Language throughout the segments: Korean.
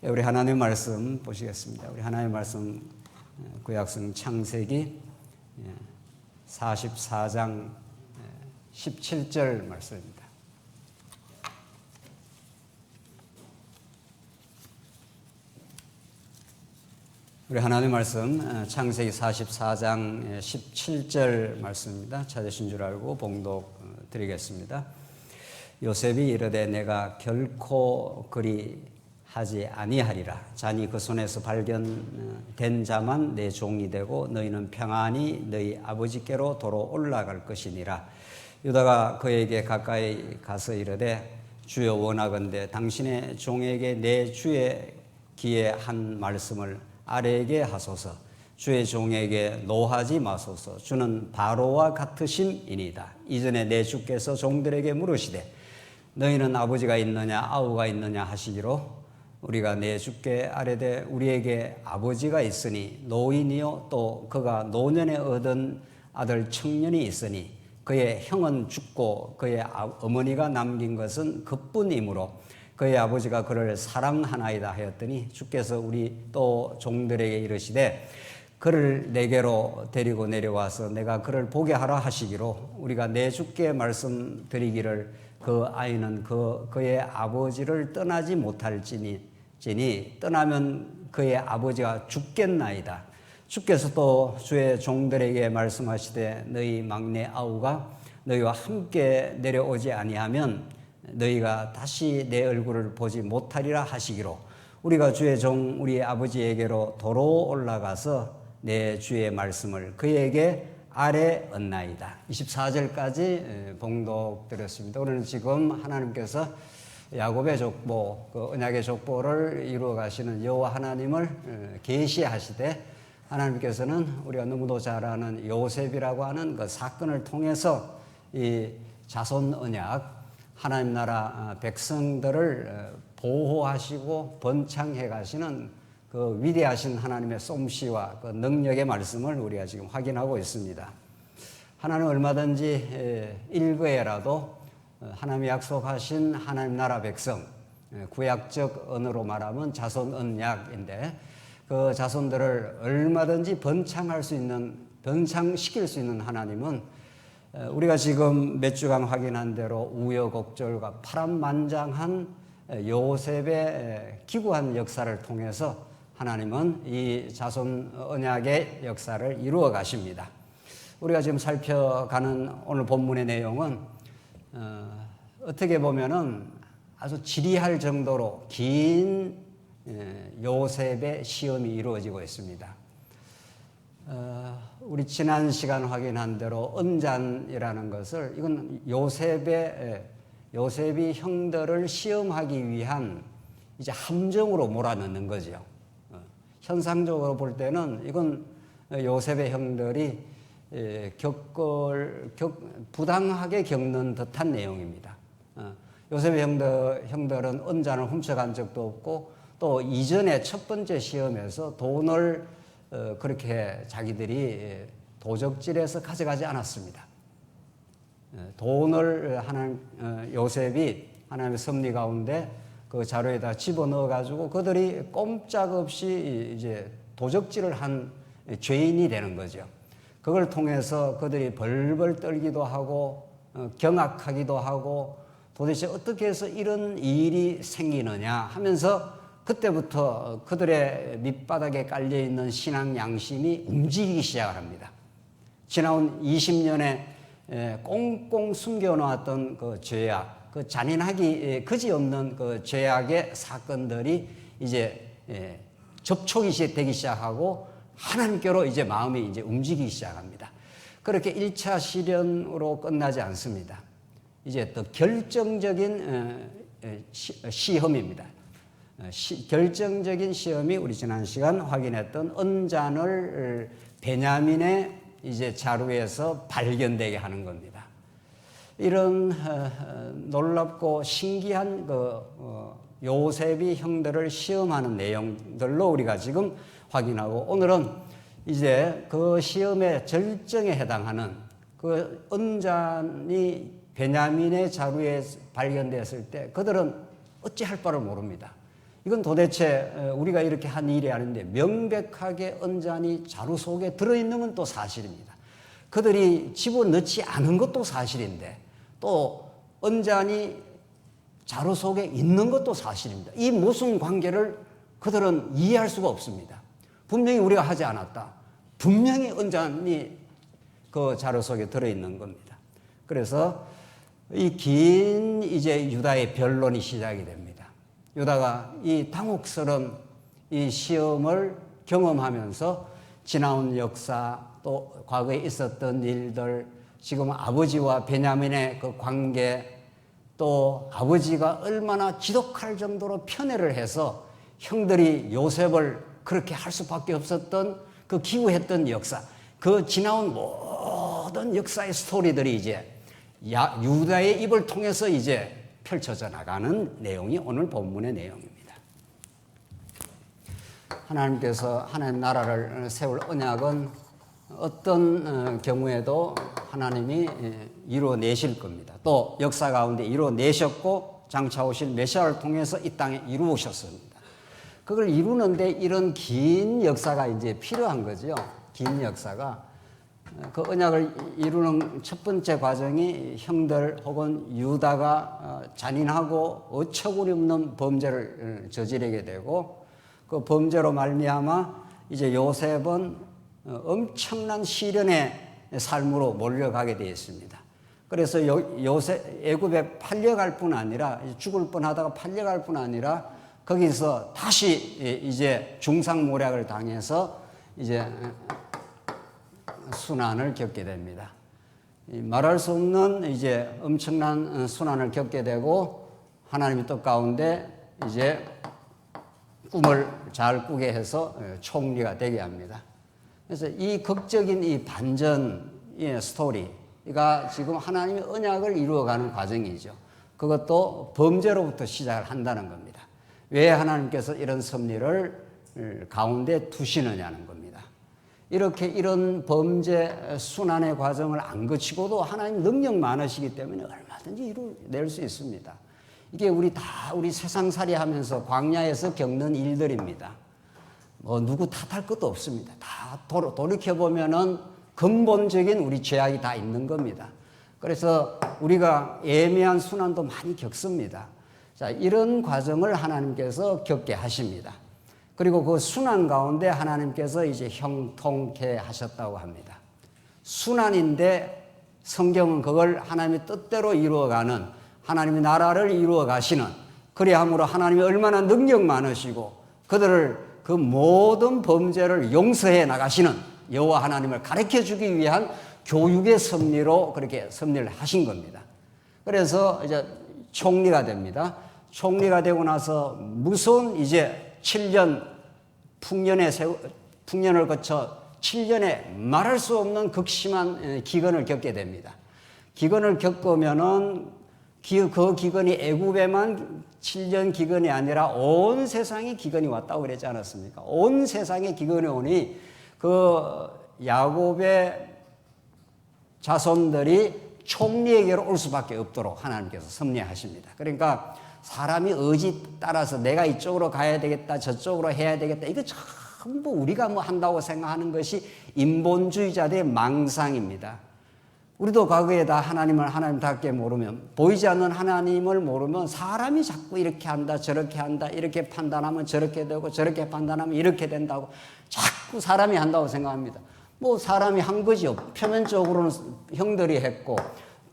우리 하나님의 말씀 보시겠습니다. 우리 하나님의 말씀 구약성 창세기 44장 17절 말씀입니다. 우리 하나님의 말씀 창세기 44장 17절 말씀입니다. 찾으신 줄 알고 봉독 드리겠습니다. 요셉이 이르되 내가 결코 그리 하지 아니하리라. 자니 그 손에서 발견된 자만 내 종이 되고 너희는 평안히 너희 아버지께로 도로 올라갈 것이니라. 유다가 그에게 가까이 가서 이르되 주여 원하건대 당신의 종에게 내 주의 귀에 한 말씀을 아래에게 하소서. 주의 종에게 노하지 마소서. 주는 바로와 같으심이니이다. 이전에 내 주께서 종들에게 물으시되 너희는 아버지가 있느냐 아우가 있느냐 하시기로 우리가 내 주께 아뢰되 우리에게 아버지가 있으니 노인이요 또 그가 노년에 얻은 아들 청년이 있으니 그의 형은 죽고 그의 어머니가 남긴 것은 그뿐이므로 그의 아버지가 그를 사랑하나이다 하였더니 주께서 우리 또 종들에게 이르시되 그를 내게로 데리고 내려와서 내가 그를 보게 하라 하시기로 우리가 내 주께 말씀드리기를 그 아이는 그의 아버지를 떠나지 못할지니 떠나면 그의 아버지가 죽겠나이다. 주께서 또 주의 종들에게 말씀하시되 너희 막내 아우가 너희와 함께 내려오지 아니하면 너희가 다시 내 얼굴을 보지 못하리라 하시기로 우리가 주의 종 우리 아버지에게로 도로 올라가서 내 주의 말씀을 그에게 아뢰었나이다. 24절까지 봉독드렸습니다. 오늘 지금 하나님께서 야곱의 족보, 그 언약의 족보를 이루어 가시는 여호와 하나님을 계시하시되 하나님께서는 우리가 너무도 잘 아는 요셉이라고 하는 그 사건을 통해서 이 자손 언약, 하나님 나라 백성들을 보호하시고 번창해 가시는 그 위대하신 하나님의 솜씨와 그 능력의 말씀을 우리가 지금 확인하고 있습니다. 하나님은 얼마든지 일거에라도 하나님이 약속하신 하나님 나라 백성, 구약적 언어로 말하면 자손 언약인데 그 자손들을 얼마든지 번창시킬 수 있는 하나님은 우리가 지금 몇 주간 확인한 대로 우여곡절과 파란만장한 요셉의 기구한 역사를 통해서 하나님은 이 자손 언약의 역사를 이루어 가십니다. 우리가 지금 살펴가는 오늘 본문의 내용은 어떻게 보면은 아주 지리할 정도로 긴 요셉의 시험이 이루어지고 있습니다. 우리 지난 시간 확인한 대로 언잔이라는 것을 이건 요셉이 형들을 시험하기 위한 이제 함정으로 몰아넣는 거죠. 현상적으로 볼 때는 이건 요셉의 형들이 부당하게 겪는 듯한 내용입니다. 요셉의 형들은 언잔을 훔쳐간 적도 없고 또 이전에 첫 번째 시험에서 돈을 그렇게 자기들이 도적질해서 가져가지 않았습니다. 돈을 요셉이 하나님의 섭리 가운데 그 자루에다 집어넣어 가지고 그들이 꼼짝없이 이제 도적질을 한 죄인이 되는 거죠. 그걸 통해서 그들이 벌벌 떨기도 하고 경악하기도 하고 도대체 어떻게 해서 이런 일이 생기느냐 하면서 그때부터 그들의 밑바닥에 깔려있는 신앙 양심이 움직이기 시작합니다. 지나온 20년에 꽁꽁 숨겨놓았던 그 죄악, 그 잔인하기 그지없는 그 죄악의 사건들이 이제 접촉이 되기 시작하고 하나님께로 이제 마음이 이제 움직이기 시작합니다. 그렇게 1차 시련으로 끝나지 않습니다. 이제 또 결정적인 시험입니다. 결정적인 시험이 우리 지난 시간 확인했던 언잔을 베냐민의 이제 자루에서 발견되게 하는 겁니다. 이런 놀랍고 신기한 요셉이 형들을 시험하는 내용들로 우리가 지금 확인하고 오늘은 이제 그 시험의 절정에 해당하는 그 언잔이 베냐민의 자루에 발견되었을 때 그들은 어찌할 바를 모릅니다. 이건 도대체 우리가 이렇게 한 일이 아닌데 명백하게 언잔이 자루 속에 들어있는 건 또 사실입니다. 그들이 집어넣지 않은 것도 사실인데 또 언잔이 자루 속에 있는 것도 사실입니다. 이 모순 관계를 그들은 이해할 수가 없습니다. 분명히 우리가 하지 않았다. 분명히 언잔이 그 자루 속에 들어있는 겁니다. 그래서 이 긴 이제 유다의 변론이 시작이 됩니다. 유다가 이 당혹스러운 이 시험을 경험하면서 지나온 역사 또 과거에 있었던 일들 지금 아버지와 베냐민의 그 관계 또 아버지가 얼마나 지독할 정도로 편애를 해서 형들이 요셉을 그렇게 할 수밖에 없었던 그 기우했던 역사 그 지나온 모든 역사의 스토리들이 이제 유다의 입을 통해서 이제 펼쳐져 나가는 내용이 오늘 본문의 내용입니다. 하나님께서 하나님 나라를 세울 언약은 어떤 경우에도 하나님이 이루어내실 겁니다. 또 역사 가운데 이루어내셨고 장차 오실 메시아를 통해서 이 땅에 이루어오셨습니다. 그걸 이루는데 이런 긴 역사가 이제 필요한 거죠. 긴 역사가. 그 언약을 이루는 첫 번째 과정이 형들 혹은 유다가 잔인하고 어처구니 없는 범죄를 저지르게 되고 그 범죄로 말미암아 이제 요셉은 엄청난 시련의 삶으로 몰려가게 되어 있습니다. 그래서 요셉 애굽에 팔려갈 뿐 아니라 죽을 뻔하다가 팔려갈 뿐 아니라 거기서 다시 이제 중상모략을 당해서 이제 순환을 겪게 됩니다. 말할 수 없는 이제 엄청난 순환을 겪게 되고 하나님의 뜻 가운데 이제 꿈을 잘 꾸게 해서 총리가 되게 합니다. 그래서 이 극적인 이 반전의 스토리가 지금 하나님의 언약을 이루어가는 과정이죠. 그것도 범죄로부터 시작을 한다는 겁니다. 왜 하나님께서 이런 섭리를 가운데 두시느냐는 겁니다. 이렇게 이런 범죄 순환의 과정을 안 거치고도 하나님 능력 많으시기 때문에 얼마든지 이루어낼 수 있습니다. 이게 우리 세상살이 하면서 광야에서 겪는 일들입니다. 뭐 누구 탓할 것도 없습니다. 다 돌이켜보면은 근본적인 우리 죄악이 다 있는 겁니다. 그래서 우리가 애매한 순환도 많이 겪습니다. 자, 이런 과정을 하나님께서 겪게 하십니다. 그리고 그 순환 가운데 하나님께서 이제 형통케 하셨다고 합니다. 순환인데 성경은 그걸 하나님의 뜻대로 이루어가는 하나님의 나라를 이루어 가시는 그리함으로 하나님이 얼마나 능력 많으시고 그들을 그 모든 범죄를 용서해 나가시는 여호와 하나님을 가르쳐 주기 위한 교육의 섭리로 그렇게 섭리를 하신 겁니다. 그래서 이제 총리가 됩니다. 총리가 되고 나서 무슨 이제 7년 풍년을 거쳐 7년에 말할 수 없는 극심한 기근을 겪게 됩니다. 기근을 겪으면은 그 기근이 애굽에만 7년 기근이 아니라 온 세상에 기근이 왔다고 그랬지 않았습니까? 온 세상에 기근이 오니 그 야곱의 자손들이 총리에게로 올 수밖에 없도록 하나님께서 섭리하십니다. 그러니까 사람이 의지 따라서 내가 이쪽으로 가야 되겠다, 저쪽으로 해야 되겠다, 이거 전부 우리가 뭐 한다고 생각하는 것이 인본주의자들의 망상입니다. 우리도 과거에 다 하나님을 하나님답게 모르면, 보이지 않는 하나님을 모르면 사람이 자꾸 이렇게 한다, 저렇게 한다, 이렇게 판단하면 저렇게 되고 저렇게 판단하면 이렇게 된다고 자꾸 사람이 한다고 생각합니다. 뭐 사람이 한 거죠. 표면적으로는 형들이 했고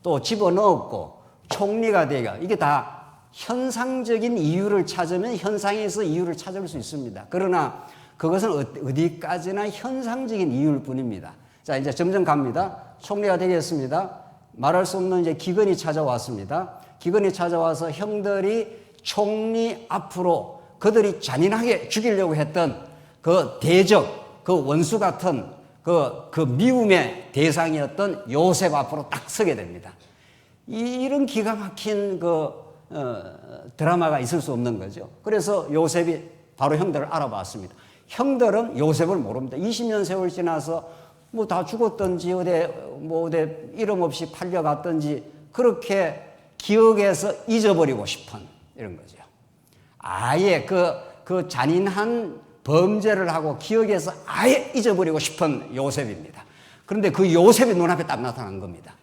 또 집어넣었고 총리가 되고 이게 다 현상적인 이유를 찾으면 현상에서 이유를 찾을 수 있습니다. 그러나 그것은 어디까지나 현상적인 이유일 뿐입니다. 자, 이제 점점 갑니다. 총리가 되겠습니다. 말할 수 없는 이제 기근이 찾아왔습니다. 기근이 찾아와서 형들이 총리 앞으로 그들이 잔인하게 죽이려고 했던 그 대적, 그 원수 같은 그 미움의 대상이었던 요셉 앞으로 딱 서게 됩니다. 이런 기가 막힌 드라마가 있을 수 없는 거죠. 그래서 요셉이 바로 형들을 알아봤습니다. 형들은 요셉을 모릅니다. 20년 세월 지나서 뭐 다 죽었든지 어디 이름 없이 팔려갔든지 그렇게 기억에서 잊어버리고 싶은 이런 거죠. 아예 그 잔인한 범죄를 하고 기억에서 아예 잊어버리고 싶은 요셉입니다. 그런데 그 요셉이 눈앞에 딱 나타난 겁니다.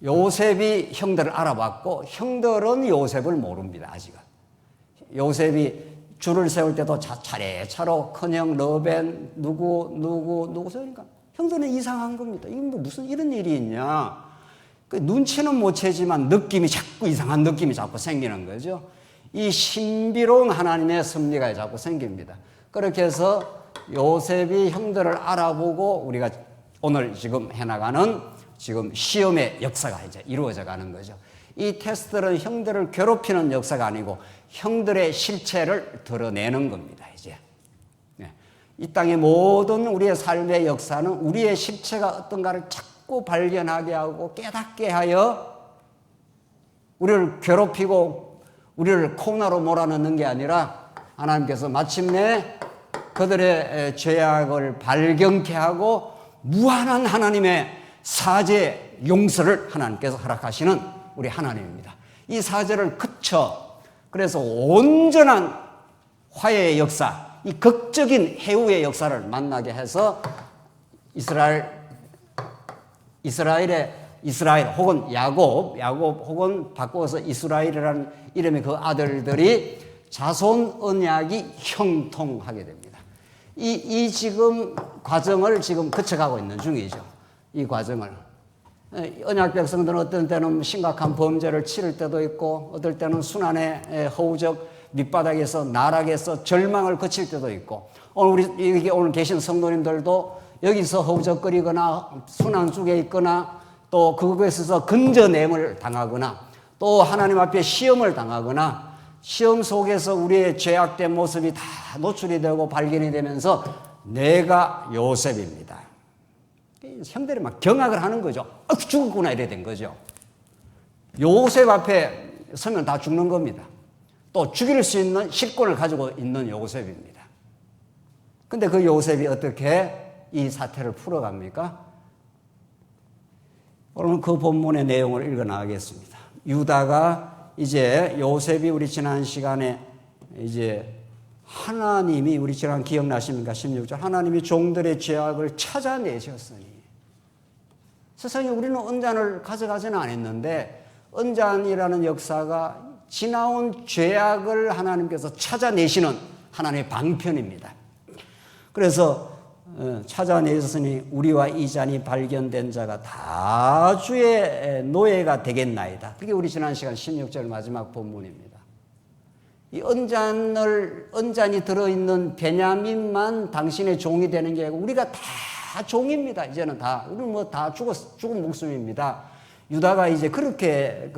요셉이 형들을 알아봤고 형들은 요셉을 모릅니다. 아직은. 요셉이 줄을 세울 때도 차례차례로 큰형 러벤 누구 세우니까 형들은 이상한 겁니다. 이게 뭐 무슨 이런 일이 있냐. 그 눈치는 못 채지만 느낌이 자꾸 이상한 느낌이 자꾸 생기는 거죠. 이 신비로운 하나님의 섭리가 자꾸 생깁니다. 그렇게 해서 요셉이 형들을 알아보고 우리가 오늘 지금 해나가는 지금 시험의 역사가 이제 이루어져 가는 거죠. 이 테스트는 형들을 괴롭히는 역사가 아니고 형들의 실체를 드러내는 겁니다. 이제 이 땅의 모든 우리의 삶의 역사는 우리의 실체가 어떤가를 자꾸 발견하게 하고 깨닫게 하여 우리를 괴롭히고 우리를 코너로 몰아넣는 게 아니라 하나님께서 마침내 그들의 죄악을 발견케 하고 무한한 하나님의 사죄 용서를 하나님께서 허락하시는 우리 하나님입니다. 이 사죄를 그쳐 그래서 온전한 화해의 역사, 이 극적인 해후의 역사를 만나게 해서 이스라엘 혹은 야곱 혹은 바꿔서 이스라엘이라는 이름의 그 아들들이 자손 언약이 형통하게 됩니다. 이 지금 과정을 지금 거쳐가고 있는 중이죠. 이 과정을. 언약 백성들은 어떤 때는 심각한 범죄를 치를 때도 있고 어떨 때는 순환의 허우적 밑바닥에서 나락에서 절망을 거칠 때도 있고 오늘 계신 성도님들도 여기서 허우적거리거나 순환 속에 있거나 또 그것에서 근저냄을 당하거나 또 하나님 앞에 시험을 당하거나 시험 속에서 우리의 죄악된 모습이 다 노출이 되고 발견이 되면서 내가 요셉입니다. 형들이 막 경악을 하는 거죠. 죽었구나 이래 된 거죠. 요셉 앞에 서면 다 죽는 겁니다. 또 죽일 수 있는 실권을 가지고 있는 요셉입니다. 근데 그 요셉이 어떻게 이 사태를 풀어갑니까? 오늘 그 본문의 내용을 읽어 나가겠습니다. 유다가 이제 요셉이 우리 지난 시간에 이제 하나님이 우리 지난 기억나십니까? 16절 하나님이 종들의 죄악을 찾아내셨으니 세상에 우리는 언잔을 가져가지는 않았는데 언잔이라는 역사가 지나온 죄악을 하나님께서 찾아내시는 하나님의 방편입니다. 그래서 찾아내셨으니 우리와 이 잔이 발견된 자가 다 주의 노예가 되겠나이다. 그게 우리 지난 시간 16절 마지막 본문입니다. 이 언잔이 들어있는 베냐민만 당신의 종이 되는 게 아니고 우리가 다 종입니다. 이제는 다 우리는 뭐 다 죽은 목숨입니다. 유다가 이제 그렇게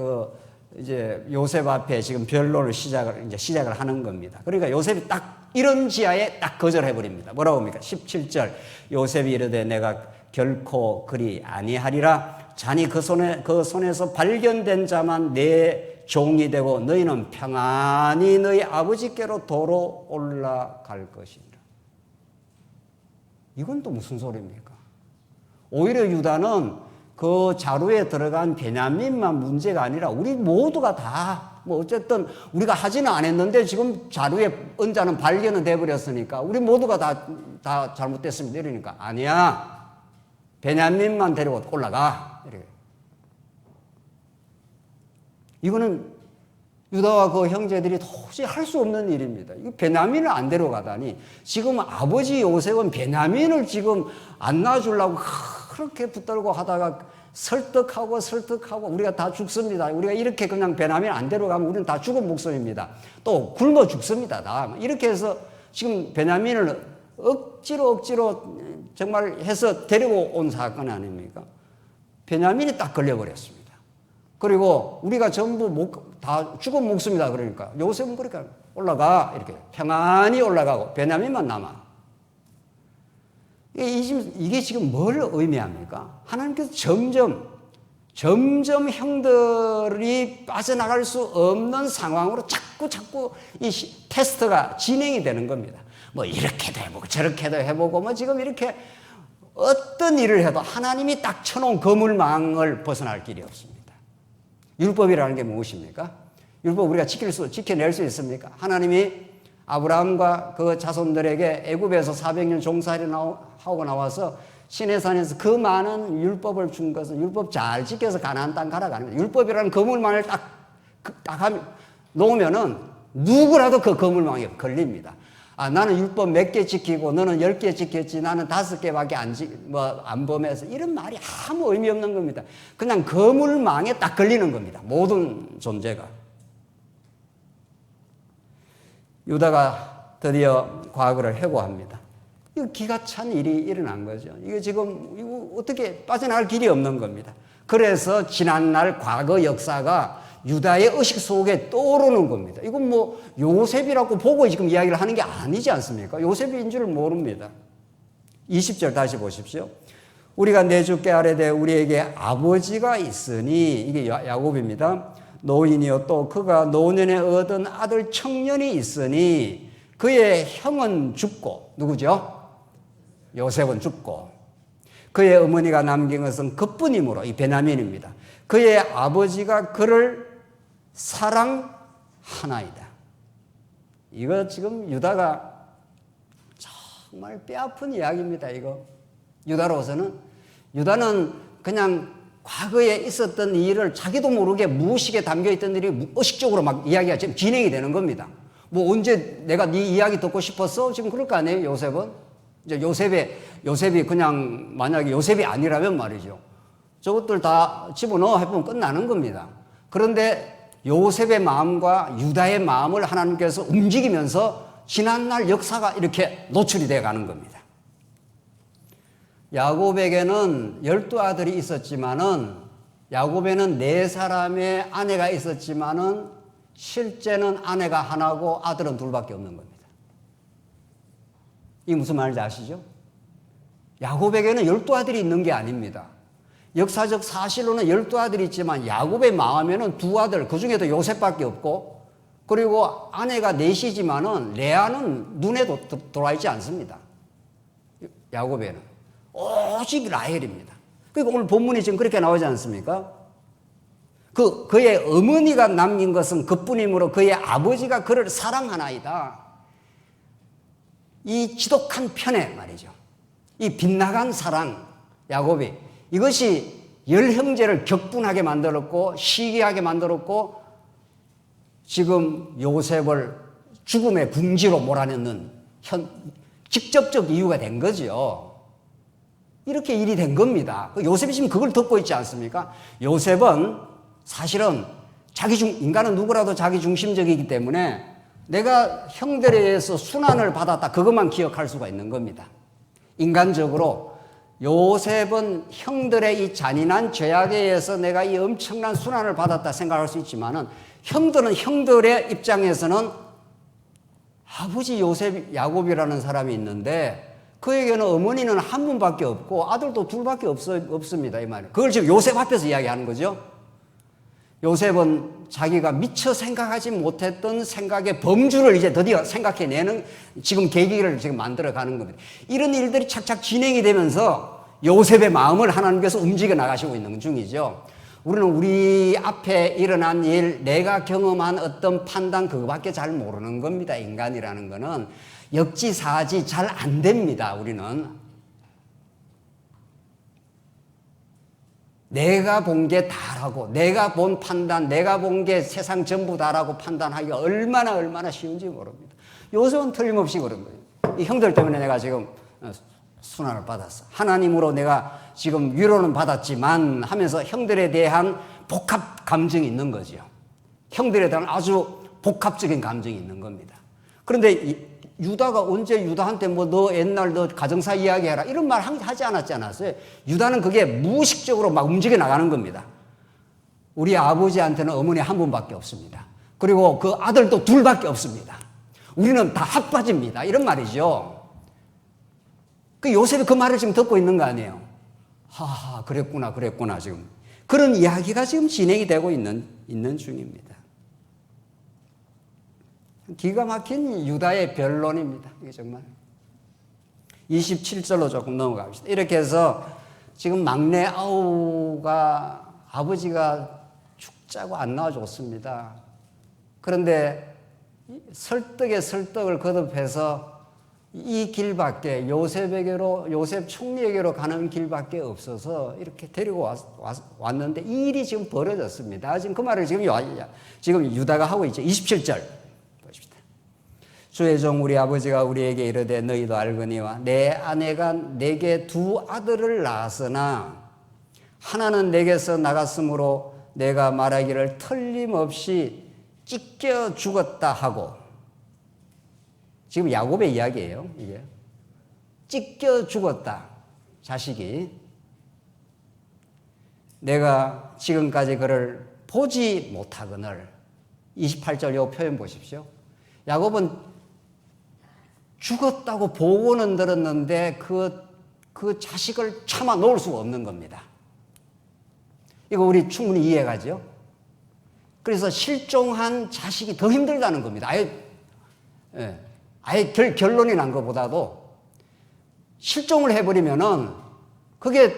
이제 요셉 앞에 지금 변론을 시작을 하는 겁니다. 그러니까 요셉이 딱 이런 지하에 딱 거절해 버립니다. 뭐라고 합니까? 17절 요셉이 이르되 내가 결코 그리 아니하리라. 잔이 그 손에서 발견된 자만 내 종이 되고 너희는 평안히 너희 아버지께로 도로 올라갈 것이니라. 이건 또 무슨 소리입니까? 오히려 유다는 그 자루에 들어간 베냐민만 문제가 아니라 우리 모두가 다 뭐 어쨌든 우리가 하지는 않았는데 지금 자루에 언자는 발견은 돼버렸으니까 우리 모두가 다 잘못됐습니다. 이러니까 아니야. 베냐민만 데리고 올라가. 이렇게. 이거는 유다와 그 형제들이 도저히 할 수 없는 일입니다. 이 베냐민을 안 데려가다니 지금 아버지 요셉은 베냐민을 지금 안 놔주려고 그렇게 붙들고 하다가 설득하고 우리가 다 죽습니다. 우리가 이렇게 그냥 베냐민 안 데려가면 우리는 다 죽은 목숨입니다. 또 굶어 죽습니다. 다 이렇게 해서 지금 베냐민을 억지로 정말 해서 데리고 온 사건 아닙니까? 베냐민이 딱 걸려버렸습니다. 그리고 우리가 전부 다 죽은 목숨이다 그러니까 요셉은 그러니까 올라가 이렇게 평안히 올라가고 베냐민만 남아. 이게 지금 뭘 의미합니까? 하나님께서 점점 형들이 빠져나갈 수 없는 상황으로 자꾸 이 테스트가 진행이 되는 겁니다. 뭐 이렇게도 해보고 저렇게도 해보고 뭐 지금 이렇게 어떤 일을 해도 하나님이 딱 쳐놓은 그물망을 벗어날 길이 없습니다. 율법이라는 게 무엇입니까? 율법 우리가 지켜낼 수 있습니까? 하나님이 아브라함과 그 자손들에게 애굽에서 400년 종살이 하고 나와서 시내산에서 그 많은 율법을 준 것은 율법 잘 지켜서 가나안 땅 가라가는 거예요. 율법이라는 거물망을 딱 놓으면은 누구라도 그 거물망에 걸립니다. 아, 나는 율법 몇 개 지키고 너는 10개 지켰지 나는 5개밖에 안 범해서 이런 말이 아무 의미 없는 겁니다. 그냥 거물망에 딱 걸리는 겁니다. 모든 존재가. 유다가 드디어 과거를 회고합니다. 이거 기가 찬 일이 일어난 거죠. 이거 지금 이거 어떻게 빠져나갈 길이 없는 겁니다. 그래서 지난날 과거 역사가 유다의 의식 속에 떠오르는 겁니다. 이건 뭐 요셉이라고 보고 지금 이야기를 하는 게 아니지 않습니까? 요셉인 줄 모릅니다. 20절 다시 보십시오. 우리가 내 주께 아뢰되 우리에게 아버지가 있으니, 이게 야곱입니다. 노인이요 또 그가 노년에 얻은 아들 청년이 있으니 그의 형은 죽고, 누구죠? 요셉은 죽고, 그의 어머니가 남긴 것은 그뿐이므로, 이 베냐민입니다. 그의 아버지가 그를 사랑하나이다. 이거 지금 유다가 정말 뼈아픈 이야기입니다. 이거 유다는 그냥 과거에 있었던 일을 자기도 모르게 무의식에 담겨있던 일이 의식적으로 막 이야기가 지금 진행이 되는 겁니다. 뭐 언제 내가 네 이야기 듣고 싶었어? 지금 그럴 거 아니에요, 요셉은? 이제 요셉이 그냥 만약에 요셉이 아니라면 말이죠. 저것들 다 집어넣어 해보면 끝나는 겁니다. 그런데 요셉의 마음과 유다의 마음을 하나님께서 움직이면서 지난날 역사가 이렇게 노출이 되어 가는 겁니다. 야곱에게는 12아들이 있었지만은, 야곱에는 4사람의 아내가 있었지만은 실제는 아내가 하나고 아들은 둘밖에 없는 겁니다. 이게 무슨 말인지 아시죠? 야곱에게는 12아들이 있는 게 아닙니다. 역사적 사실로는 12아들이 있지만 야곱의 마음에는 2아들, 그 중에도 요셉밖에 없고, 그리고 아내가 4이지만은 레아는 눈에도 들어와 있지 않습니다. 야곱에는 오직 라헬입니다. 그러니까 오늘 본문이 지금 그렇게 나오지 않습니까? 그의 어머니가 남긴 것은 그뿐이므로 그의 아버지가 그를 사랑하나이다. 이 지독한 편애 말이죠. 이 빗나간 사랑, 야곱이, 이것이 10형제를 격분하게 만들었고 시기하게 만들었고 지금 요셉을 죽음의 궁지로 몰아넣는 직접적 이유가 된 거죠. 이렇게 일이 된 겁니다. 요셉이 지금 그걸 듣고 있지 않습니까? 요셉은 사실은 인간은 누구라도 자기 중심적이기 때문에 내가 형들에 의해서 순환을 받았다, 그것만 기억할 수가 있는 겁니다. 인간적으로 요셉은 형들의 이 잔인한 죄악에 의해서 내가 이 엄청난 순환을 받았다 생각할 수 있지만은, 형들은 형들의 입장에서는 아버지 야곱이라는 사람이 있는데 그에게는 어머니는 한 분밖에 없고 아들도 둘밖에 없습니다. 이 말이에요. 그걸 지금 요셉 앞에서 이야기하는 거죠. 요셉은 자기가 미처 생각하지 못했던 생각의 범주를 이제 드디어 생각해내는 지금 계기를 지금 만들어가는 겁니다. 이런 일들이 착착 진행이 되면서 요셉의 마음을 하나님께서 움직여 나가시고 있는 중이죠. 우리는 우리 앞에 일어난 일, 내가 경험한 어떤 판단, 그거밖에 잘 모르는 겁니다. 인간이라는 거는 역지사지 잘 안 됩니다. 우리는 내가 본 게 다라고, 내가 본 판단, 내가 본 게 세상 전부 다라고 판단하기가 얼마나 쉬운지 모릅니다. 요셉은 틀림없이 그런 거예요. 이 형들 때문에 내가 지금 순환을 받았어. 하나님으로 내가 지금 위로는 받았지만 하면서 형들에 대한 복합 감정이 있는 거죠. 형들에 대한 아주 복합적인 감정이 있는 겁니다. 그런데 유다가 언제 유다한테 너 옛날 너 가정사 이야기해라 이런 말 하지 않았지 않았어요? 유다는 그게 무의식적으로 막 움직여 나가는 겁니다. 우리 아버지한테는 어머니 한 분밖에 없습니다. 그리고 그 아들도 둘밖에 없습니다. 우리는 다 핫바지입니다. 이런 말이죠. 그 요셉이 그 말을 지금 듣고 있는 거 아니에요? 하하, 그랬구나 지금. 그런 이야기가 지금 진행이 되고 있는 중입니다. 기가 막힌 유다의 변론입니다. 이게 정말. 27절로 조금 넘어갑시다. 이렇게 해서 지금 막내 아우가 아버지가 죽자고 안 낳아줬습니다. 그런데 설득에 설득을 거듭해서 이 길밖에 요셉 총리에게로 가는 길밖에 없어서 이렇게 데리고 왔는데 이 일이 지금 벌어졌습니다. 지금 그 말을 지금 유다가 하고 있죠. 27절 보십시다. 주의 종 우리 아버지가 우리에게 이르되 너희도 알거니와 내 아내가 내게 두 아들을 낳았으나 하나는 내게서 나갔으므로 내가 말하기를 틀림없이 찢겨 죽었다 하고, 지금 야곱의 이야기예요. 이게 찢겨 죽었다 자식이. 내가 지금까지 그를 보지 못하거늘. 28절 요 표현 보십시오. 야곱은 죽었다고 보고는 들었는데 그 자식을 참아 놓을 수가 없는 겁니다. 이거 우리 충분히 이해가죠? 그래서 실종한 자식이 더 힘들다는 겁니다. 아예 결론이 난 것보다도 실종을 해버리면은 그게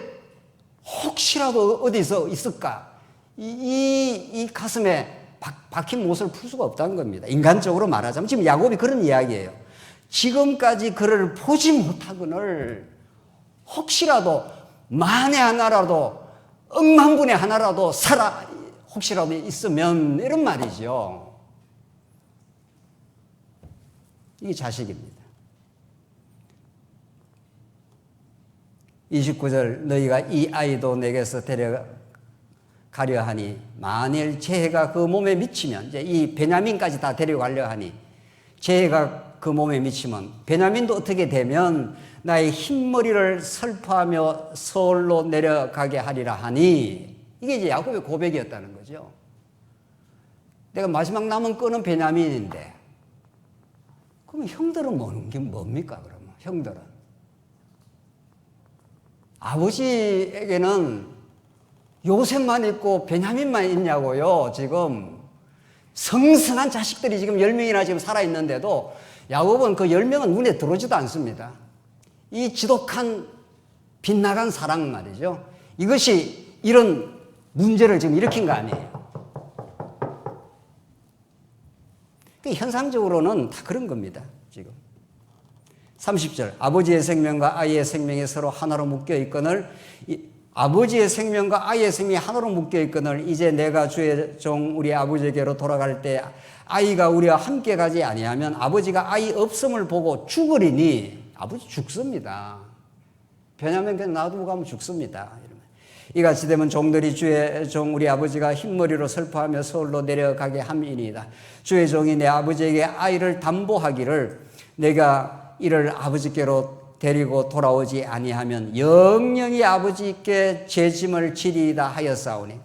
혹시라도 어디서 있을까? 이 가슴에 박힌 못을 풀 수가 없다는 겁니다. 인간적으로 말하자면 지금 야곱이 그런 이야기예요. 지금까지 그를 보지 못하거늘 혹시라도 만에 하나라도 억만 분의 하나라도 혹시라도 있으면 이런 말이죠. 이게 자식입니다. 29절 너희가 이 아이도 내게서 데려가려 하니 만일 재해가 그 몸에 미치면, 이제 이 베냐민까지 다 데려가려 하니 재해가 그 몸에 미치면 베냐민도 어떻게 되면 나의 흰머리를 슬퍼하며 서울로 내려가게 하리라 하니, 이게 이제 야곱의 고백이었다는 거죠. 내가 마지막 남은 끈은 베냐민인데 그럼 형들은 뭡니까? 그러면 형들은 아버지에게는 요셉만 있고 베냐민만 있냐고요. 지금 성성한 자식들이 지금 10명이나 지금 살아있는데도 야곱은 그 10명은 눈에 들어오지도 않습니다. 이 지독한 빗나간 사랑 말이죠. 이것이 이런 문제를 지금 일으킨 거 아니에요. 현상적으로는 다 그런 겁니다. 지금 30절 아버지의 생명과 아이의 생명이 서로 하나로 묶여 있거늘, 아버지의 생명과 아이의 생명이 하나로 묶여 있거늘 이제 내가 주의 종 우리 아버지에게로 돌아갈 때 아이가 우리와 함께 가지 아니하면 아버지가 아이 없음을 보고 죽으리니. 아버지 죽습니다. 베냐민 그냥 놔두고 가면 죽습니다. 이같이 되면 종들이 주의 종 우리 아버지가 흰머리로 슬퍼하며 서울로 내려가게 함이니이다. 주의 종이 내 아버지에게 아이를 담보하기를 내가 이를 아버지께로 데리고 돌아오지 아니하면 영영이 아버지께 죄짐을 지리이다 하였사오니.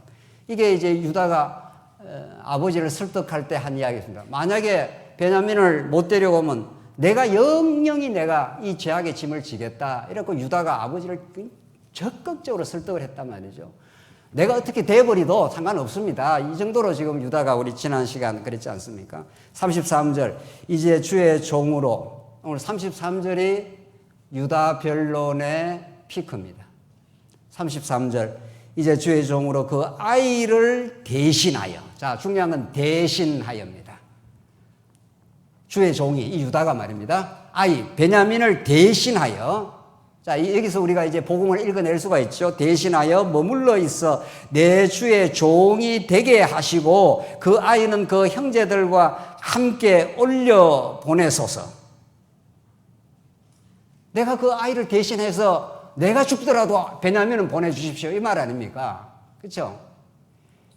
이게 이제 유다가 아버지를 설득할 때 한 이야기입니다. 만약에 베냐민을 못 데려오면 내가 영영이 내가 이 죄악의 짐을 지겠다. 이렇게 유다가 아버지를 적극적으로 설득을 했단 말이죠. 내가 어떻게 돼버리도 상관없습니다. 이 정도로 지금 유다가 우리 지난 시간 그랬지 않습니까? 33절 이제 주의 종으로, 오늘 33절이 유다 변론의 피크입니다. 33절 이제 주의 종으로 그 아이를 대신하여. 자, 중요한 건 대신하여입니다. 주의 종이, 이 유다가 말입니다. 아이 베냐민을 대신하여. 자, 여기서 우리가 이제 복음을 읽어낼 수가 있죠. 대신하여 머물러 있어 내 주의 종이 되게 하시고 그 아이는 그 형제들과 함께 올려 보내소서. 내가 그 아이를 대신해서 내가 죽더라도 베냐민은 보내주십시오. 이 말 아닙니까? 그렇죠?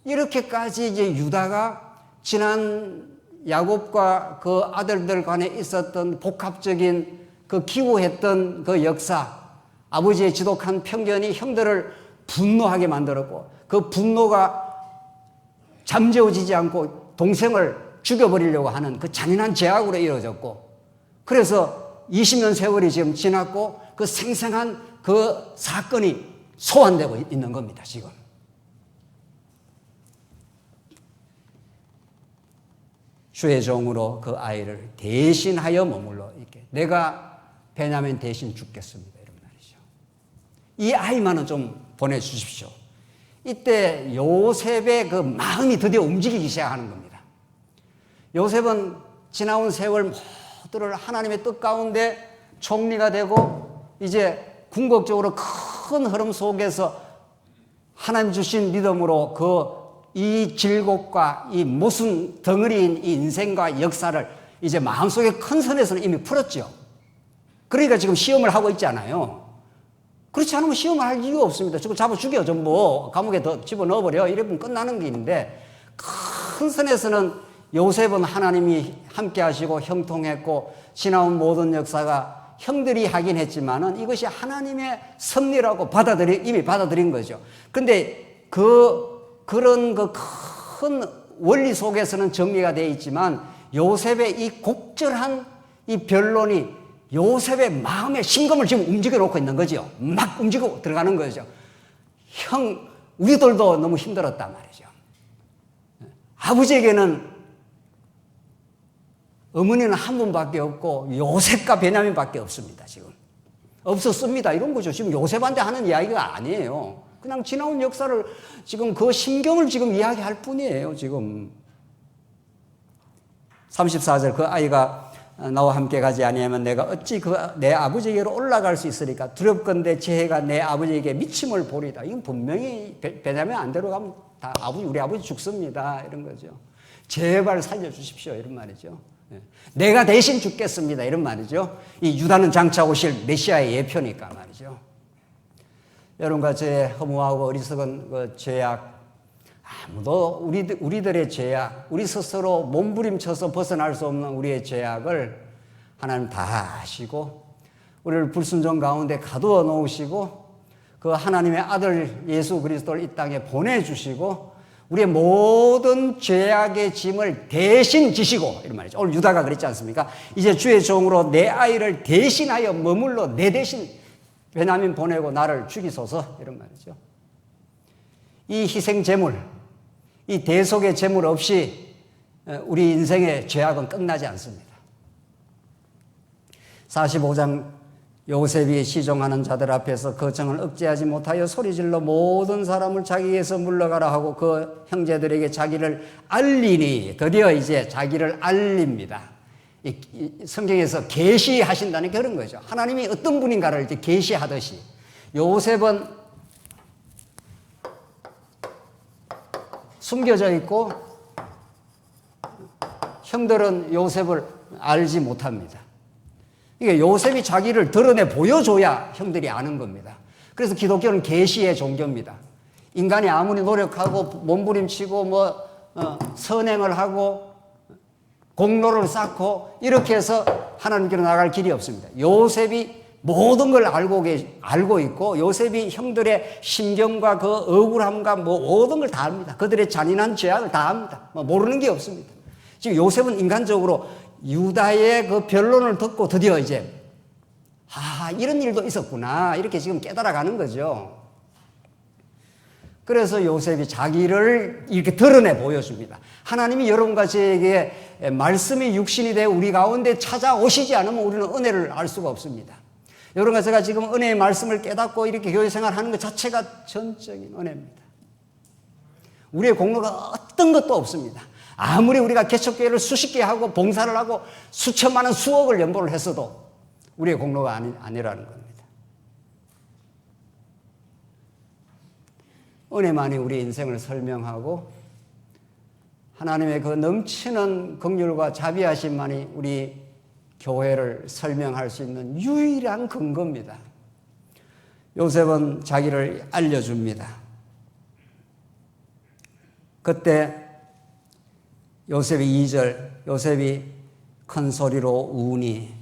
이렇게까지 이제 유다가 지난 야곱과 그 아들들 간에 있었던 복합적인 그 기우했던 그 역사, 아버지의 지독한 편견이 형들을 분노하게 만들었고 그 분노가 잠재워지지 않고 동생을 죽여버리려고 하는 그 잔인한 죄악으로 이루어졌고, 그래서 20년 세월이 지금 지났고 그 생생한 그 사건이 소환되고 있는 겁니다. 지금 주의 종으로 그 아이를 대신하여 머물러 있게. 내가 베냐민 대신 죽겠습니다. 이런 말이죠. 이 아이만은 좀 보내주십시오. 이때 요셉의 그 마음이 드디어 움직이기 시작하는 겁니다. 요셉은 지나온 세월 모두를 하나님의 뜻 가운데 총리가 되고 이제 궁극적으로 큰 흐름 속에서 하나님 주신 믿음으로 이 질곡과 이 모순 덩어리인 이 인생과 역사를 이제 마음속에 큰 선에서는 이미 풀었죠. 그러니까 지금 시험을 하고 있잖아요. 그렇지 않으면 시험을 할 이유가 없습니다. 지금 잡아 죽여 전부 감옥에 더 집어넣어버려 이러면 끝나는 길인데, 큰 선에서는 요셉은 하나님이 함께 하시고 형통했고 지나온 모든 역사가 형들이 하긴 했지만은 이것이 하나님의 섭리라고 이미 받아들인 거죠. 근데 그런 큰 원리 속에서는 정리가 되어 있지만 요셉의 이 곡절한 이 변론이 요셉의 마음의 심금을 지금 움직여 놓고 있는 거죠. 막 움직이고 들어가는 거죠. 우리들도 너무 힘들었단 말이죠. 아버지에게는 어머니는 한 분밖에 없고 요셉과 베냐민밖에 없습니다. 지금 없었습니다. 이런 거죠. 지금 요셉한테 하는 이야기가 아니에요. 그냥 지나온 역사를 지금 그 심경을 지금 이야기할 뿐이에요. 지금 34절 그 아이가 나와 함께 가지 아니하면 내가 어찌 내 아버지에게로 올라갈 수 있으리까? 두렵건대 제 해가 내 아버지에게 미침을 보리다. 이건 분명히 베냐민 안 데려가면 다 우리 아버지 죽습니다. 이런 거죠. 제발 살려주십시오. 이런 말이죠. 내가 대신 죽겠습니다. 이런 말이죠. 이 유다는 장차 오실 메시아의 예표니까 말이죠. 여러분과 제 허무하고 어리석은 그 죄악, 아무도 우리들의 죄악, 우리 스스로 몸부림쳐서 벗어날 수 없는 우리의 죄악을 하나님 다 아시고 우리를 불순종 가운데 가두어 놓으시고 그 하나님의 아들 예수 그리스도를 이 땅에 보내주시고 우리의 모든 죄악의 짐을 대신 지시고 이런 말이죠. 오늘 유다가 그랬지 않습니까? 이제 주의 종으로 내 아이를 대신하여 머물러 내 대신 베냐민 보내고 나를 죽이소서 이런 말이죠. 이 희생 제물, 이 대속의 제물 없이 우리 인생의 죄악은 끝나지 않습니다. 45장 요셉이 시종하는 자들 앞에서 그 정을 억제하지 못하여 소리질러 모든 사람을 자기에게서 물러가라 하고 그 형제들에게 자기를 알리니 드디어 이제 자기를 알립니다. 성경에서 계시하신다는 게 그런 거죠. 하나님이 어떤 분인가를 이제 계시하듯이 요셉은 숨겨져 있고 형들은 요셉을 알지 못합니다. 이게 요셉이 자기를 드러내 보여줘야 형들이 아는 겁니다. 그래서 기독교는 계시의 종교입니다. 인간이 아무리 노력하고 몸부림치고 선행을 하고 공로를 쌓고 이렇게 해서 하나님께로 나갈 길이 없습니다. 요셉이 모든 걸 알고 있고 요셉이 형들의 심경과 그 억울함과 모든 걸 다 압니다. 그들의 잔인한 죄악을 다 압니다. 모르는 게 없습니다. 지금 요셉은 인간적으로 유다의 그 변론을 듣고 드디어 이제 이런 일도 있었구나 이렇게 지금 깨달아가는 거죠. 그래서 요셉이 자기를 이렇게 드러내 보여줍니다. 하나님이 여러분과 저에게 말씀이 육신이 되어 우리 가운데 찾아오시지 않으면 우리는 은혜를 알 수가 없습니다. 여러분과 제가 지금 은혜의 말씀을 깨닫고 이렇게 교회 생활하는 것 자체가 전적인 은혜입니다. 우리의 공로가 어떤 것도 없습니다. 아무리 우리가 개척교회를 수십 개 하고 봉사를 하고 수천만 원 수억을 연보를 했어도 우리의 공로가 아니라는 겁니다. 은혜만이 우리 인생을 설명하고 하나님의 그 넘치는 긍휼과 자비하심만이 우리 교회를 설명할 수 있는 유일한 근거입니다. 요셉은 자기를 알려줍니다. 그때 요셉이 2절 요셉이 큰 소리로 우니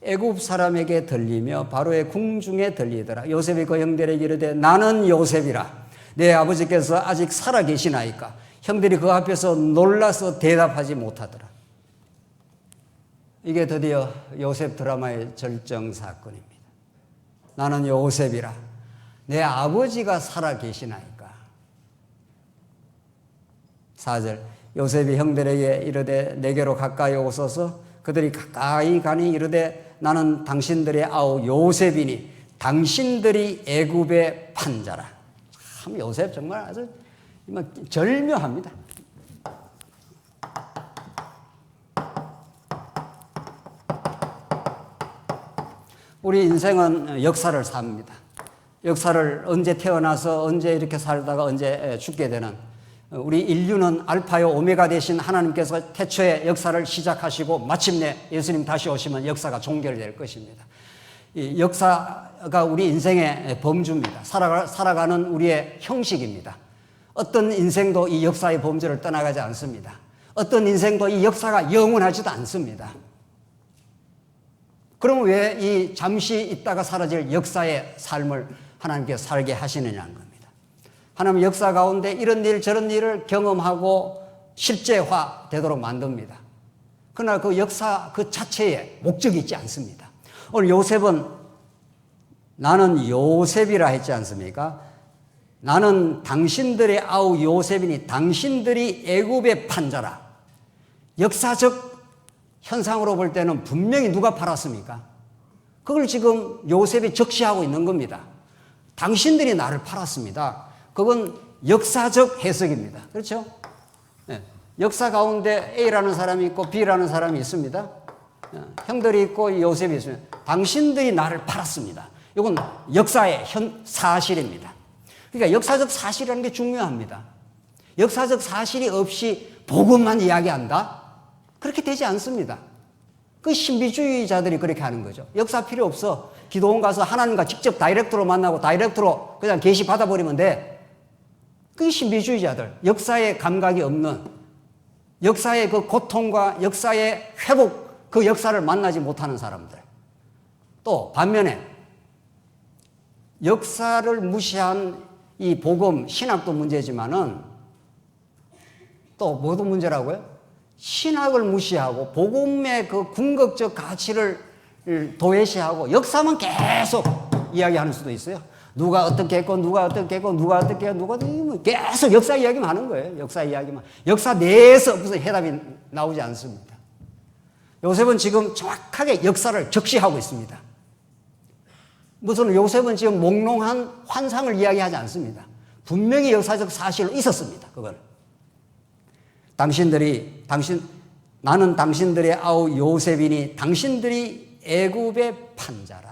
애굽 사람에게 들리며 바로의 궁중에 들리더라. 요셉이 그 형들에게 이르되 나는 요셉이라 내 아버지께서 아직 살아 계시나이까. 형들이 그 앞에서 놀라서 대답하지 못하더라. 이게 드디어 요셉 드라마의 절정 사건입니다. 나는 요셉이라 내 아버지가 살아 계시나이까. 4절 요셉이 형들에게 이르되 내게로 가까이 오소서. 그들이 가까이 가니 이르되 나는 당신들의 아우 요셉이니 당신들이 애굽의 판자라. 참 요셉 정말 아주 절묘합니다. 우리 인생은 역사를 삽니다. 역사를 언제 태어나서 언제 이렇게 살다가 언제 죽게 되는, 우리 인류는 알파요 오메가 되신 하나님께서 태초에 역사를 시작하시고 마침내 예수님 다시 오시면 역사가 종결될 것입니다. 이 역사가 우리 인생의 범주입니다. 살아가는 우리의 형식입니다. 어떤 인생도 이 역사의 범주를 떠나가지 않습니다. 어떤 인생도 이 역사가 영원하지도 않습니다. 그럼 왜 이 잠시 있다가 사라질 역사의 삶을 하나님께서 살게 하시느냐는 겁니다. 하나님 역사 가운데 이런 일 저런 일을 경험하고 실제화 되도록 만듭니다. 그러나 그 역사 그 자체에 목적이 있지 않습니다. 오늘 요셉은 나는 요셉이라 했지 않습니까? 나는 당신들의 아우 요셉이니 당신들이 애굽의 판자라. 역사적 현상으로 볼 때는 분명히 누가 팔았습니까? 그걸 지금 요셉이 적시하고 있는 겁니다. 당신들이 나를 팔았습니다. 그건 역사적 해석입니다. 그렇죠? 네. 역사 가운데 A라는 사람이 있고 B라는 사람이 있습니다. 형들이 있고 요셉이 있습니다. 당신들이 나를 팔았습니다. 이건 역사의 사실입니다. 그러니까 역사적 사실이라는 게 중요합니다. 역사적 사실이 없이 복음만 이야기한다? 그렇게 되지 않습니다. 그 신비주의자들이 그렇게 하는 거죠. 역사 필요 없어. 기도원 가서 하나님과 직접 다이렉트로 만나고 다이렉트로 그냥 계시 받아버리면 돼. 그게 신비주의자들. 역사의 감각이 없는, 역사의 그 고통과 역사의 회복, 그 역사를 만나지 못하는 사람들. 또 반면에 역사를 무시한 이 복음, 신학도 문제지만은 또 뭐도 문제라고요? 신학을 무시하고 복음의 그 궁극적 가치를 도외시하고 역사만 계속 이야기하는 수도 있어요. 누가 어떻게 했고 누가 어떻게 했고 누가 어떻게 했고 누가 어떻게 계속 역사 이야기만 하는 거예요. 역사 이야기만. 역사 내에서 무슨 해답이 나오지 않습니다. 요셉은 지금 정확하게 역사를 적시하고 있습니다. 무슨 요셉은 지금 몽롱한 환상을 이야기하지 않습니다. 분명히 역사적 사실로 있었습니다. 그걸. 나는 당신들의 아우 요셉이니 당신들이 애굽의 판자라.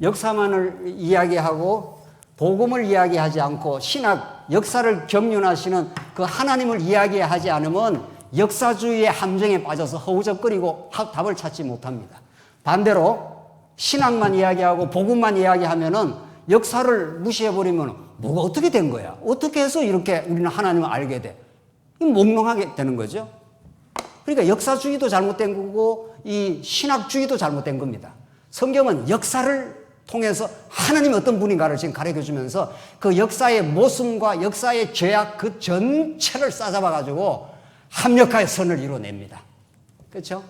역사만을 이야기하고 복음을 이야기하지 않고 신학, 역사를 경륜하시는 그 하나님을 이야기하지 않으면 역사주의의 함정에 빠져서 허우적거리고 답을 찾지 못합니다. 반대로 신학만 이야기하고 복음만 이야기하면은 역사를 무시해버리면 뭐가 어떻게 된 거야? 어떻게 해서 이렇게 우리는 하나님을 알게 돼? 몽롱하게 되는 거죠. 그러니까 역사주의도 잘못된 거고 이 신학주의도 잘못된 겁니다. 성경은 역사를 통해서 하나님이 어떤 분인가를 지금 가르쳐주면서 그 역사의 모순과 역사의 죄악 그 전체를 싸잡아가지고 합력하여 선을 이루어냅니다. 그렇죠?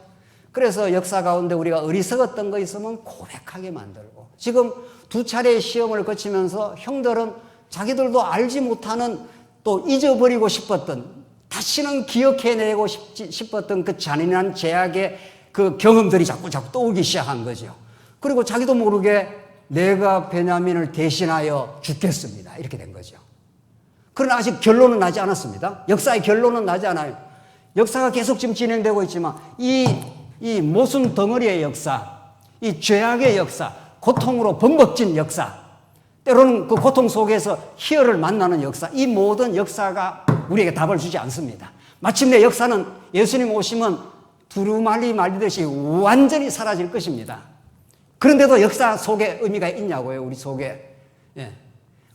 그래서 역사 가운데 우리가 어리석었던 거 있으면 고백하게 만들고, 지금 2차례의 시험을 거치면서 형들은 자기들도 알지 못하는, 또 잊어버리고 싶었던, 다시는 기억해내고 싶었던 그 잔인한 죄악의 그 경험들이 자꾸 떠오르기 시작한 거죠. 그리고 자기도 모르게 내가 베냐민을 대신하여 죽겠습니다. 이렇게 된 거죠. 그러나 아직 결론은 나지 않았습니다. 역사의 결론은 나지 않아요. 역사가 계속 지금 진행되고 있지만 이 모순 덩어리의 역사, 이 죄악의 역사, 고통으로 범벅진 역사, 때로는 그 고통 속에서 희열을 만나는 역사, 이 모든 역사가 우리에게 답을 주지 않습니다. 마침내 역사는 예수님 오시면 두루마리 말리듯이 완전히 사라질 것입니다. 그런데도 역사 속에 의미가 있냐고요, 우리 속에. 예.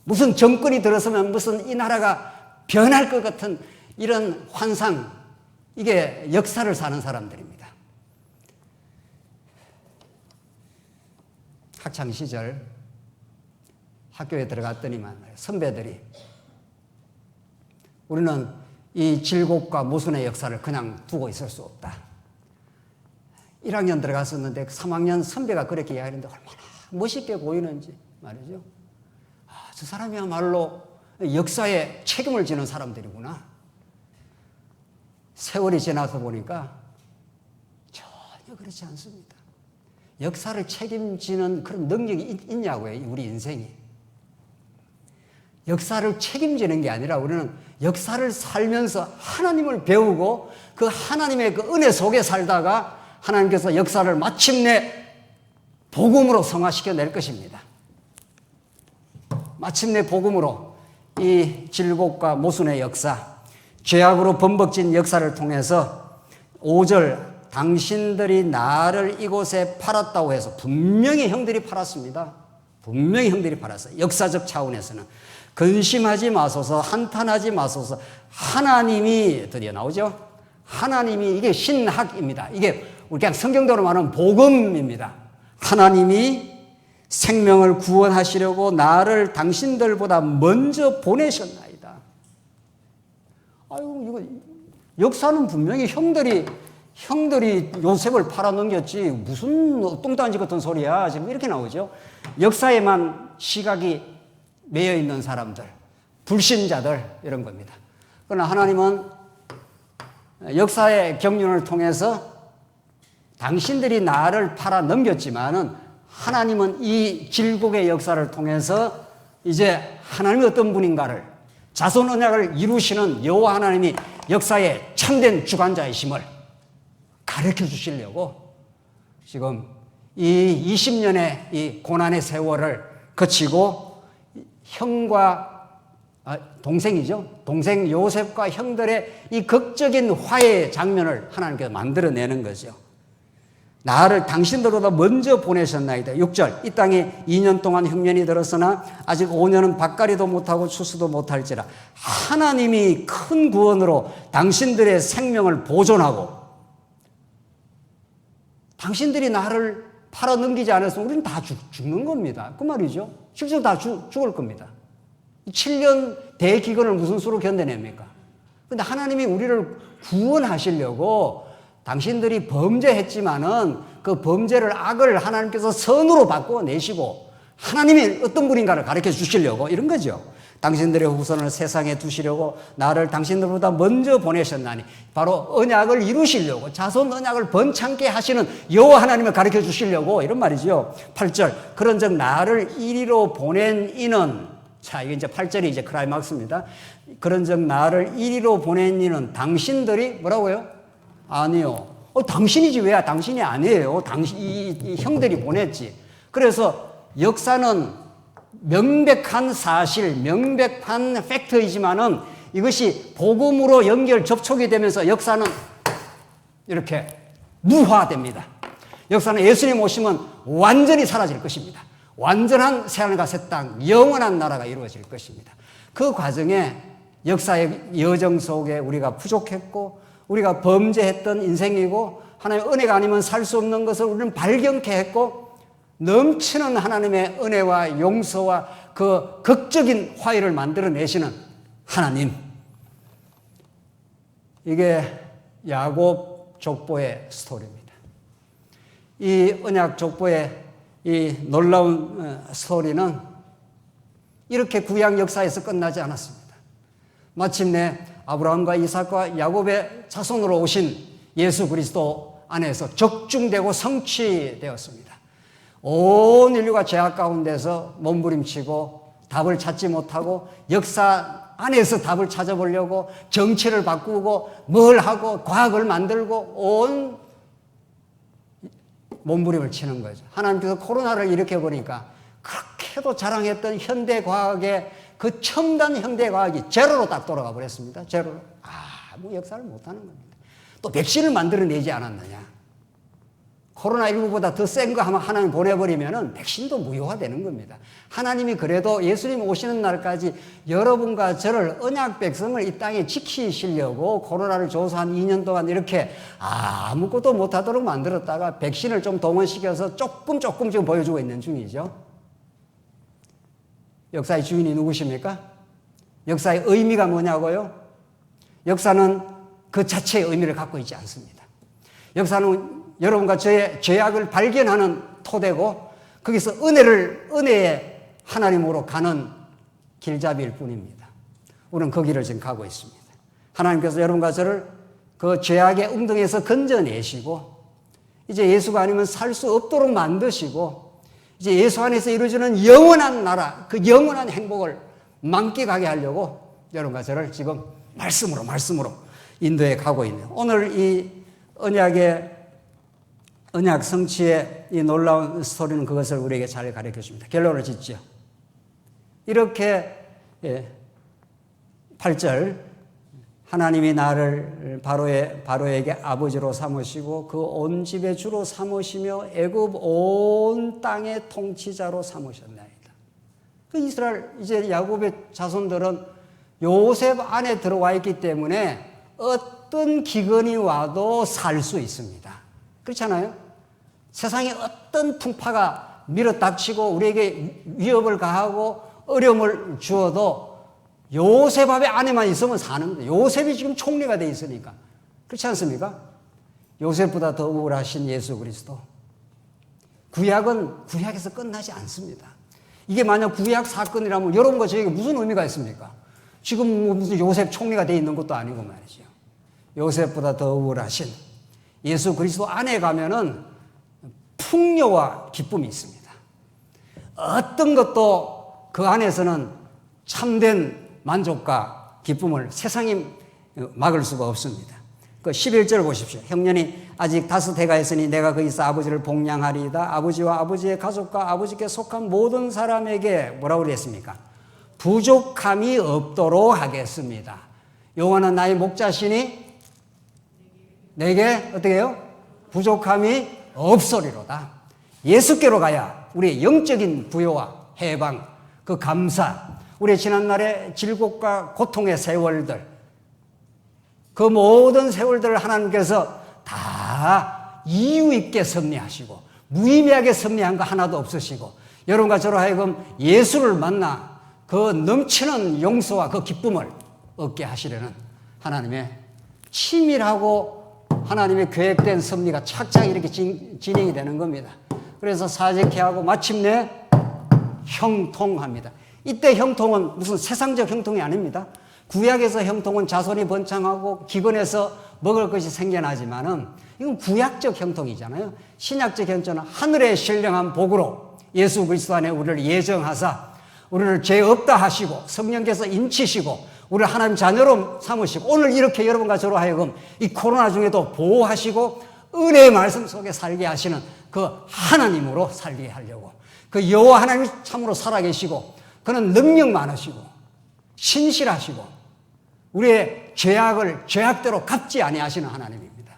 무슨 정권이 들어서면 무슨 이 나라가 변할 것 같은 이런 환상, 이게 역사를 사는 사람들입니다. 학창시절 학교에 들어갔더니만 선배들이 우리는 이 질곡과 모순의 역사를 그냥 두고 있을 수 없다. 1학년 들어갔었는데 3학년 선배가 그렇게 이야기하는데 얼마나 멋있게 보이는지 말이죠. 저 사람이야말로 역사에 책임을 지는 사람들이구나. 세월이 지나서 보니까 전혀 그렇지 않습니다. 역사를 책임지는 그런 능력이 있냐고요, 우리 인생이. 역사를 책임지는 게 아니라 우리는 역사를 살면서 하나님을 배우고 그 하나님의 그 은혜 속에 살다가 하나님께서 역사를 마침내 복음으로 성화시켜낼 것입니다. 마침내 복음으로 이 질곡과 모순의 역사, 죄악으로 범벅진 역사를 통해서 5절 당신들이 나를 이곳에 팔았다고 해서 분명히 형들이 팔았습니다. 분명히 형들이 팔았어요. 역사적 차원에서는. 근심하지 마소서, 한탄하지 마소서. 하나님이 드디어 나오죠. 하나님이, 이게 신학입니다. 이게 우리 그냥 성경대로 말하면 복음입니다. 하나님이 생명을 구원하시려고 나를 당신들보다 먼저 보내셨나이다. 아유, 이거 역사는 분명히 형들이 요셉을 팔아넘겼지 무슨 똥단지 같은 소리야. 지금 이렇게 나오죠. 역사에만 시각이 매여 있는 사람들, 불신자들 이런 겁니다. 그러나 하나님은 역사의 경륜을 통해서 당신들이 나를 팔아넘겼지만은 하나님은 이 질곡의 역사를 통해서 이제 하나님이 어떤 분인가를, 자손 언약을 이루시는 여호와 하나님이 역사의 참된 주관자이심을 가르쳐 주시려고 지금 이 20년의 이 고난의 세월을 거치고 형과 동생이죠. 동생 요셉과 형들의 이 극적인 화해의 장면을 하나님께서 만들어내는 거죠. 나를 당신들보다 먼저 보내셨나이다. 6절 이 땅에 2년 동안 흉년이 들었으나 아직 5년은 밭갈이도 못하고 추수도 못할지라 하나님이 큰 구원으로 당신들의 생명을 보존하고 당신들이 나를 팔아넘기지 않았으면 우리는 다 죽는 겁니다. 그 말이죠. 실제로 다 죽을 겁니다. 7년 대기근을 무슨 수로 견뎌냅니까? 그런데 하나님이 우리를 구원하시려고 당신들이 범죄했지만은 그 범죄를 악을 하나님께서 선으로 바꿔내시고 하나님이 어떤 분인가를 가르쳐 주시려고 이런 거죠. 당신들의 후손을 세상에 두시려고 나를 당신들보다 먼저 보내셨나니 바로 언약을 이루시려고 자손 언약을 번창케 하시는 여호와 하나님을 가르쳐 주시려고 이런 말이죠. 8절 그런즉 나를 이리로 보낸 이는 자 이게 이제 8절이 이제 클라이막스입니다. 그런즉 나를 이리로 보낸 이는 당신들이 뭐라고요? 아니요. 당신이지 왜 당신이 아니에요. 이 형들이 보냈지. 그래서 역사는 명백한 사실, 명백한 팩트이지만은 이것이 복음으로 연결 접촉이 되면서 역사는 이렇게 무화됩니다. 역사는 예수님 오시면 완전히 사라질 것입니다. 완전한 새하늘과 새 땅, 영원한 나라가 이루어질 것입니다. 그 과정에 역사의 여정 속에 우리가 부족했고 우리가 범죄했던 인생이고 하나님의 은혜가 아니면 살 수 없는 것을 우리는 발견케 했고 넘치는 하나님의 은혜와 용서와 그 극적인 화해를 만들어내시는 하나님. 이게 야곱 족보의 스토리입니다. 이 언약 족보의 이 놀라운 스토리는 이렇게 구약 역사에서 끝나지 않았습니다. 마침내 아브라함과 이삭과 야곱의 자손으로 오신 예수 그리스도 안에서 적중되고 성취되었습니다. 온 인류가 죄악 가운데서 몸부림치고 답을 찾지 못하고 역사 안에서 답을 찾아보려고 정치를 바꾸고 뭘 하고 과학을 만들고 온 몸부림을 치는 거죠. 하나님께서 코로나를 일으켜보니까 그렇게도 자랑했던 현대과학의 그 첨단 현대과학이 제로로 딱 돌아가 버렸습니다. 제로로. 아무 역사를 못하는 겁니다. 또 백신을 만들어내지 않았느냐. 코로나19보다 더 센 거 하나님 보내버리면은 백신도 무효화되는 겁니다. 하나님이 그래도 예수님 오시는 날까지 여러분과 저를 언약 백성을 이 땅에 지키시려고 코로나를 줘서 한 2년 동안 이렇게 아무것도 못하도록 만들었다가 백신을 좀 동원시켜서 조금 지금 보여주고 있는 중이죠. 역사의 주인이 누구십니까? 역사의 의미가 뭐냐고요? 역사는 그 자체의 의미를 갖고 있지 않습니다. 역사는 여러분과 저의 죄악을 발견하는 토대고 거기서 은혜의 하나님으로 가는 길잡이일 뿐입니다. 우리는 그 길을 지금 가고 있습니다. 하나님께서 여러분과 저를 그 죄악의 웅덩이에서 건져내시고 이제 예수가 아니면 살 수 없도록 만드시고 이제 예수 안에서 이루어지는 영원한 나라, 그 영원한 행복을 만끽하게 하려고 여러분과 저를 지금 말씀으로 인도해 가고 있는 오늘 이 언약의 언약 성취의 이 놀라운 스토리는 그것을 우리에게 잘 가르쳐 줍니다. 결론을 짓죠. 이렇게 8절 하나님이 나를 바로에게 아버지로 삼으시고 그 온 집의 주로 삼으시며 애굽 온 땅의 통치자로 삼으셨나이다. 그 이스라엘 이제 야곱의 자손들은 요셉 안에 들어와 있기 때문에 어떤 기근이 와도 살 수 있습니다. 그렇잖아요? 세상에 어떤 풍파가 밀어닥치고 우리에게 위협을 가하고 어려움을 주어도 요셉 안에만 있으면 사는 거예요. 요셉이 지금 총리가 돼 있으니까. 그렇지 않습니까? 요셉보다 더 우월하신 예수 그리스도. 구약은 구약에서 끝나지 않습니다. 이게 만약 구약 사건이라면 여러분과 저에게 무슨 의미가 있습니까? 지금 무슨 요셉 총리가 돼 있는 것도 아니고 말이죠. 요셉보다 더 우월하신 예수 그리스도 안에 가면은 풍요와 기쁨이 있습니다. 어떤 것도 그 안에서는 참된 만족과 기쁨을 세상이 막을 수가 없습니다. 그 11절 보십시오. 형년이 아직 5해가 있으니 내가 거기서 아버지를 복양하리이다. 아버지와 아버지의 가족과 아버지께 속한 모든 사람에게 뭐라고 그랬습니까? 부족함이 없도록 하겠습니다. 여호와는 나의 목자시니 내게 어떻게 해요? 부족함이 없으리로다. 예수께로 가야 우리의 영적인 부요와 해방, 그 감사, 우리의 지난날의 질곡과 고통의 세월들, 그 모든 세월들을 하나님께서 다 이유 있게 섭리하시고 무의미하게 섭리한 거 하나도 없으시고 여러분과 저로 하여금 예수를 만나 그 넘치는 용서와 그 기쁨을 얻게 하시려는 하나님의 치밀하고 하나님의 계획된 섭리가 착착 이렇게 진행이 되는 겁니다. 그래서 사직케 하고 마침내 형통합니다. 이때 형통은 무슨 세상적 형통이 아닙니다. 구약에서 형통은 자손이 번창하고 기근에서 먹을 것이 생겨나지만은 이건 구약적 형통이잖아요. 신약적 형통은 하늘의 신령한 복으로 예수 그리스도 안에 우리를 예정하사 우리를 죄 없다 하시고 성령께서 인치시고 우리를 하나님 자녀로 삼으시고 오늘 이렇게 여러분과 저로 하여금 이 코로나 중에도 보호하시고 은혜의 말씀 속에 살게 하시는 그 하나님으로 살게 하려고 그 여호와 하나님이 참으로 살아계시고 그는 능력 많으시고 신실하시고 우리의 죄악을 죄악대로 갚지 아니하시는 하나님입니다.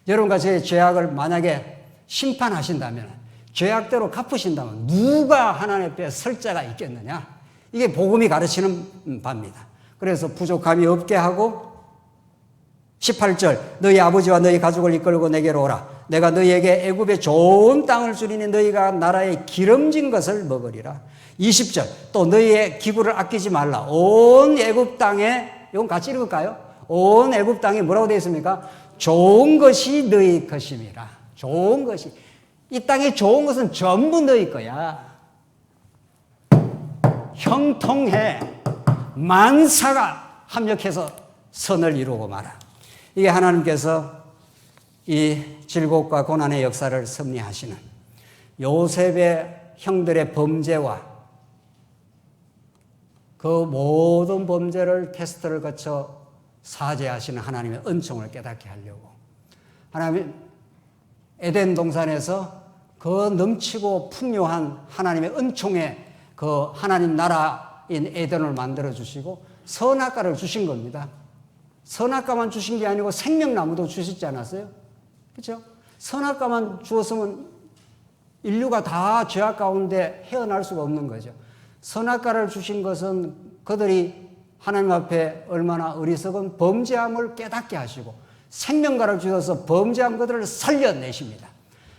여러분과 저의 죄악을 만약에 심판하신다면 죄악대로 갚으신다면 누가 하나님 앞에 설 자가 있겠느냐? 이게 복음이 가르치는 바입니다. 그래서 부족함이 없게 하고 18절 너희 아버지와 너희 가족을 이끌고 내게로 오라. 내가 너희에게 애굽의 좋은 땅을 주리니 너희가 나라의 기름진 것을 먹으리라. 20절 또 너희의 기구를 아끼지 말라. 온 애굽 땅에 이건 같이 읽을까요? 온 애굽 땅에 뭐라고 되어 있습니까? 좋은 것이 너희 것임이라. 좋은 것이 이 땅에 좋은 것은 전부 너희 거야. 형통해 만사가 합력해서 선을 이루고 마라. 이게 하나님께서 이 질곡과 고난의 역사를 섭리하시는 요셉의 형들의 범죄와 그 모든 범죄를 테스트를 거쳐 사죄하시는 하나님의 은총을 깨닫게 하려고 하나님 에덴 동산에서 그 넘치고 풍요한 하나님의 은총의 그 하나님 나라인 에덴을 만들어 주시고 선악과를 주신 겁니다. 선악과만 주신 게 아니고 생명나무도 주셨지 않았어요? 그렇죠? 선악과만 주었으면 인류가 다 죄악 가운데 헤어날 수가 없는 거죠. 선악과를 주신 것은 그들이 하나님 앞에 얼마나 어리석은 범죄함을 깨닫게 하시고 생명과를 주셔서 범죄한 그들을 살려내십니다.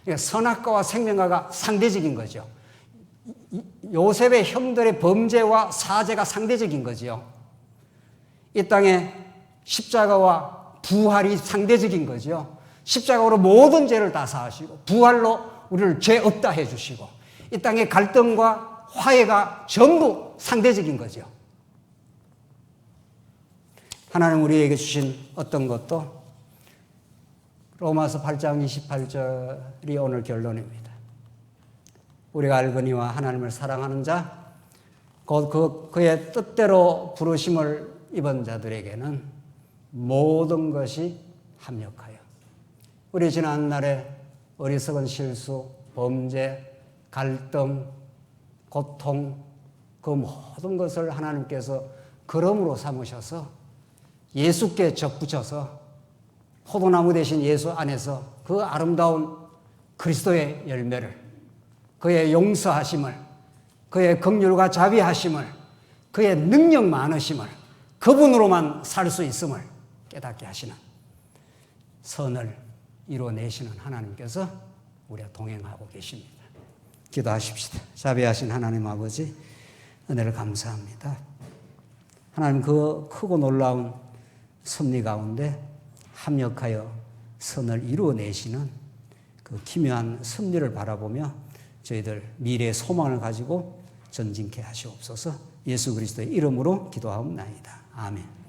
그러니까 선악과와 생명과가 상대적인 거죠. 요셉의 형들의 범죄와 사죄가 상대적인 거죠. 이 땅에 십자가와 부활이 상대적인 거죠. 십자가로 모든 죄를 다 사하시고 부활로 우리를 죄 없다 해주시고 이 땅의 갈등과 화해가 전부 상대적인 거죠. 하나님 우리에게 주신 어떤 것도 로마서 8장 28절이 오늘 결론입니다. 우리가 알거니와 하나님을 사랑하는 자, 곧 그의 뜻대로 부르심을 입은 자들에게는 모든 것이 합력하여. 우리 지난날에 어리석은 실수, 범죄, 갈등, 고통, 그 모든 것을 하나님께서 걸음으로 삼으셔서 예수께 접붙여서 포도나무 대신 예수 안에서 그 아름다운 그리스도의 열매를, 그의 용서하심을, 그의 긍휼과 자비하심을, 그의 능력 많으심을, 그분으로만 살 수 있음을 깨닫게 하시는, 선을 이루어내시는 하나님께서 우리와 동행하고 계십니다. 기도하십시다. 자비하신 하나님 아버지, 은혜를 감사합니다. 하나님, 그 크고 놀라운 섭리 가운데 합력하여 선을 이루어내시는 그 기묘한 섭리를 바라보며 저희들 미래의 소망을 가지고 전진케 하시옵소서. 예수 그리스도의 이름으로 기도하옵나이다. 아멘.